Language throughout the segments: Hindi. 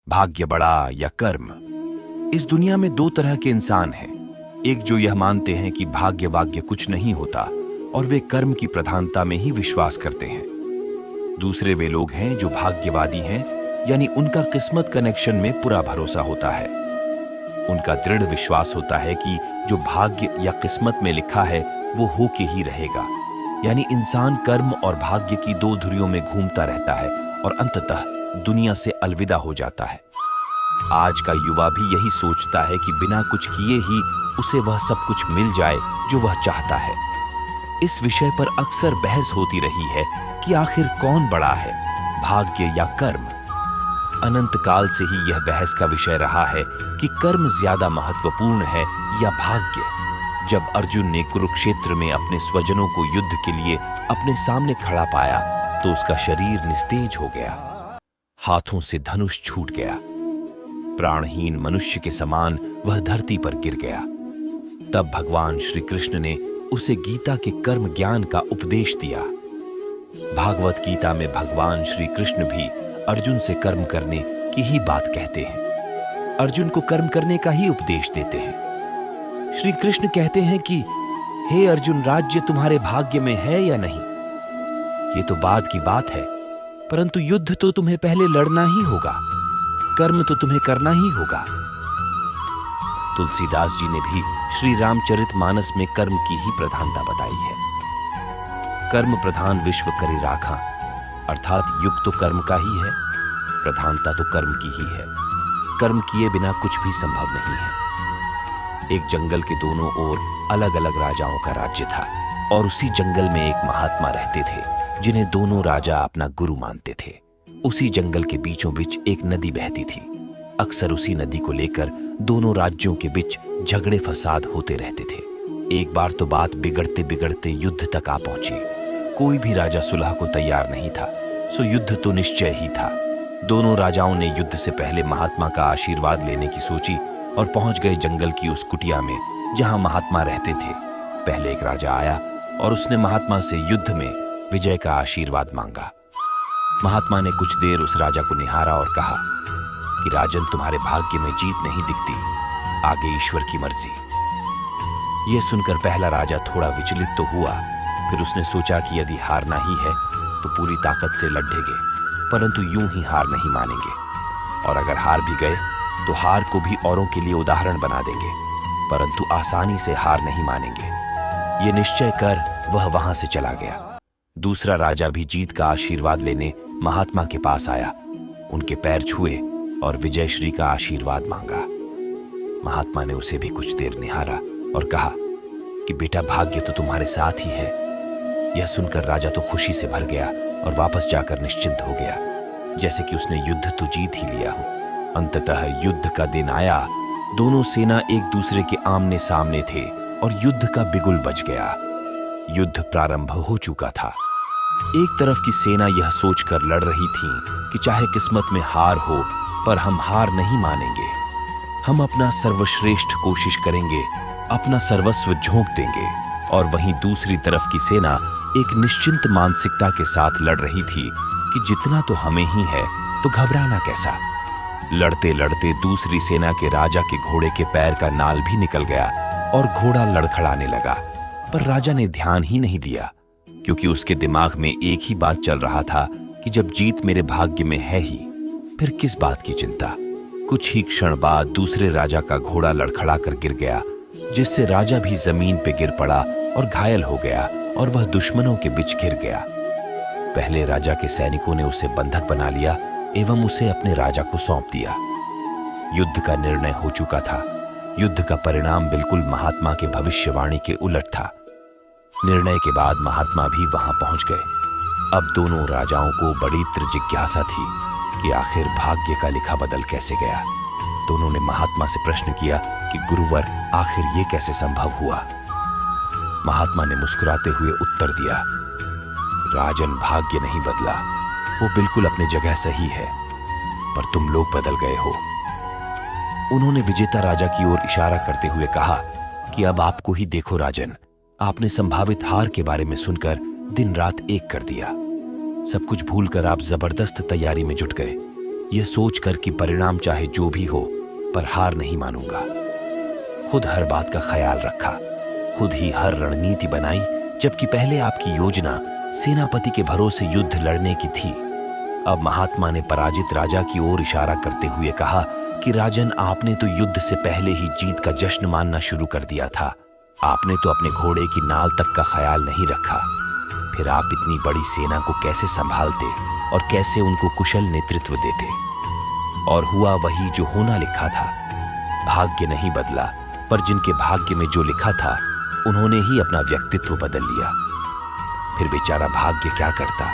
भाग्य बड़ा या कर्म। इस दुनिया में दो तरह के इंसान हैं। एक जो यह मानते हैं कि भाग्य वाग्य कुछ नहीं होता और वे कर्म की प्रधानता में ही विश्वास करते हैं। दूसरे वे लोग हैं जो भाग्यवादी हैं, यानी उनका किस्मत कनेक्शन में पूरा भरोसा होता है। उनका दृढ़ विश्वास होता है कि जो भाग्य या किस्मत में लिखा है वो होके ही रहेगा। यानी इंसान कर्म और भाग्य की दो धुरियों में घूमता रहता है और अंततः दुनिया से अलविदा हो जाता है। आज का युवा भी यही सोचता है कि बिना कुछ किए ही उसे वह सब कुछ मिल जाए जो वह चाहता है। इस विषय पर अक्सर बहस होती रही है कि आखिर कौन बड़ा है, भाग्य या कर्म। अनंत काल से ही यह बहस का विषय रहा है कि कर्म ज्यादा महत्वपूर्ण है या भाग्य। जब अर्जुन ने कुरुक्षेत्र में अपने स्वजनों को युद्ध के लिए अपने सामने खड़ा पाया तो उसका शरीर निस्तेज हो गया, हाथों से धनुष छूट गया। प्राणहीन मनुष्य के समान वह धरती पर गिर गया। तब भगवान श्री कृष्ण ने उसे गीता के कर्म ज्ञान का उपदेश दिया। भागवत गीता में भगवान श्री कृष्ण भी अर्जुन से कर्म करने की ही बात कहते हैं। अर्जुन को कर्म करने का ही उपदेश देते हैं। श्री कृष्ण कहते हैं कि हे अर्जुन, राज्य तुम्हारे भाग्य में है या नहीं, ये तो बाद की बात है, परंतु युद्ध तो तुम्हें पहले लड़ना ही होगा, कर्म तो तुम्हें करना ही होगा। तुलसीदास जी ने भी श्री रामचरितमानस में कर्म की ही प्रधानता बताई है। कर्म प्रधान विश्व करे राखा, अर्थात युग तो कर्म का ही है, प्रधानता तो कर्म की ही है। कर्म किए बिना कुछ भी संभव नहीं है। एक जंगल के दोनों ओर अलग अलग राजाओं का राज्य था और उसी जंगल में एक महात्मा रहते थे जिन्हें दोनों राजा अपना गुरु मानते थे। उसी जंगल के बीचों बीच एक नदी बहती थी। अक्सर उसी नदी को लेकर दोनों राज्यों के बीच झगड़े फसाद होते रहते थे। एक बार तो बात बिगड़ते बिगड़ते युद्ध तक आ पहुंची। कोई भी राजा सुलह को तैयार नहीं था, सो युद्ध तो निश्चय ही था। दोनों राजाओं ने युद्ध से पहले महात्मा का आशीर्वाद लेने की सोची और पहुंच गए जंगल की उस कुटिया में जहां महात्मा रहते थे। पहले एक राजा आया और उसने महात्मा से युद्ध में विजय का आशीर्वाद मांगा। महात्मा ने कुछ देर उस राजा को निहारा और कहा कि राजन, तुम्हारे भाग्य में जीत नहीं दिखती, आगे ईश्वर की मर्जी। यह सुनकर पहला राजा थोड़ा विचलित तो हुआ, फिर उसने सोचा कि यदि हारना ही है तो पूरी ताकत से लड़ेंगे, परंतु यूं ही हार नहीं मानेंगे, और अगर हार भी गए तो हार को भी औरों के लिए उदाहरण बना देंगे, परंतु आसानी से हार नहीं मानेंगे। ये निश्चय कर वह वहां से चला गया। दूसरा राजा भी जीत का आशीर्वाद लेने महात्मा के पास आया, उनके पैर छुए और विजयश्री का आशीर्वाद मांगा। महात्मा ने उसे भी कुछ देर निहारा और कहा कि बेटा, भाग्य तो तुम्हारे साथ ही है। यह सुनकर राजा तो खुशी से भर गया और वापस जाकर निश्चिंत हो गया, जैसे कि उसने युद्ध तो जीत ही लिया हो। अंततः युद्ध का दिन आया। दोनों सेना एक दूसरे के आमने सामने थे और युद्ध का बिगुल बज गया। युद्ध प्रारंभ हो चुका था। एक तरफ की सेना यह सोचकर लड़ रही थी कि चाहे किस्मत में हार हो, पर हम हार नहीं मानेंगे, हम अपना सर्वश्रेष्ठ कोशिश करेंगे, अपना सर्वस्व झोंक देंगे। और वहीं दूसरी तरफ की सेना एक निश्चिंत मानसिकता के साथ लड़ रही थी कि जितना तो हमें ही है तो घबराना कैसा। लड़ते लड़ते दूसरी सेना के राजा के घोड़े के पैर का नाल भी निकल गया और घोड़ा लड़खड़ाने लगा, पर राजा ने ध्यान ही नहीं दिया, क्योंकि उसके दिमाग में एक ही बात चल रहा था कि जब जीत मेरे भाग्य में है ही, फिर किस बात की चिंता। कुछ ही क्षण बाद दूसरे राजा का घोड़ा लड़खड़ा कर गिर गया, जिससे राजा भी जमीन पे गिर पड़ा और घायल हो गया और वह दुश्मनों के बीच घिर गया। पहले राजा के सैनिकों ने उसे बंधक बना लिया एवं उसे अपने राजा को सौंप दिया। युद्ध का निर्णय हो चुका था। युद्ध का परिणाम बिल्कुल महात्मा के भविष्यवाणी के उलट था। निर्णय के बाद महात्मा भी वहां पहुंच गए। अब दोनों राजाओं को बड़ी तीव्र जिज्ञासा थी कि आखिर भाग्य का लिखा बदल कैसे गया। दोनों ने महात्मा से प्रश्न किया कि गुरुवर, आखिर ये कैसे संभव हुआ। महात्मा ने मुस्कुराते हुए उत्तर दिया, राजन, भाग्य नहीं बदला, वो बिल्कुल अपनी जगह सही है, पर तुम लोग बदल गए हो। उन्होंने विजेता राजा की ओर इशारा करते हुए कहा कि अब आपको ही देखो राजन, आपने संभावित हार के बारे में सुनकर दिन रात एक कर दिया। सब कुछ भूलकर आप जबरदस्त तैयारी में जुट गए। यह सोचकर कि परिणाम चाहे जो भी हो पर हार नहीं मानूंगा। खुद हर बात का ख्याल रखा, खुद ही हर रणनीति बनाई, जबकि पहले आपकी योजना सेनापति के भरोसे युद्ध लड़ने की थी। अब महात्मा ने पराजित राजा की ओर इशारा करते हुए कहा कि राजन, आपने तो युद्ध से पहले ही जीत का जश्न मानना शुरू कर दिया था। आपने तो अपने घोड़े की नाल तक का ख्याल नहीं रखा। फिर आप इतनी बड़ी सेना को कैसे संभालते और कैसे उनको कुशल नेतृत्व देते? और हुआ वही जो होना लिखा था। भाग्य नहीं बदला, पर जिनके भाग्य में जो लिखा था उन्होंने ही अपना व्यक्तित्व बदल लिया। फिर बेचारा भाग्य क्या करता?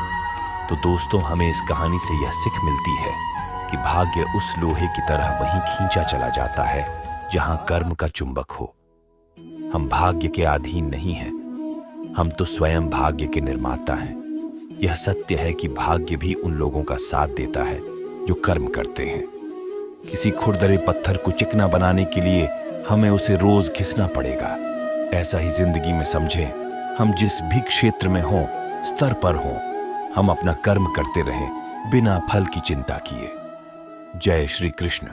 तो दोस्तों, हमें इस कहानी से यह सीख मिलती है कि भाग्य उस लोहे की तरह वहीं खींचा चला जाता है जहां कर्म का चुंबक हो। हम भाग्य के अधीन नहीं हैं, हम तो स्वयं भाग्य के निर्माता हैं। यह सत्य है कि भाग्य भी उन लोगों का साथ देता है जो कर्म करते हैं। किसी खुरदरे पत्थर को चिकना बनाने के लिए हमें उसे रोज घिसना पड़ेगा। ऐसा ही जिंदगी में समझें, हम जिस भी क्षेत्र में हों, स्तर पर हों, हम अपना कर्म करते रहें बिना फल की चिंता किए। जय श्री कृष्ण।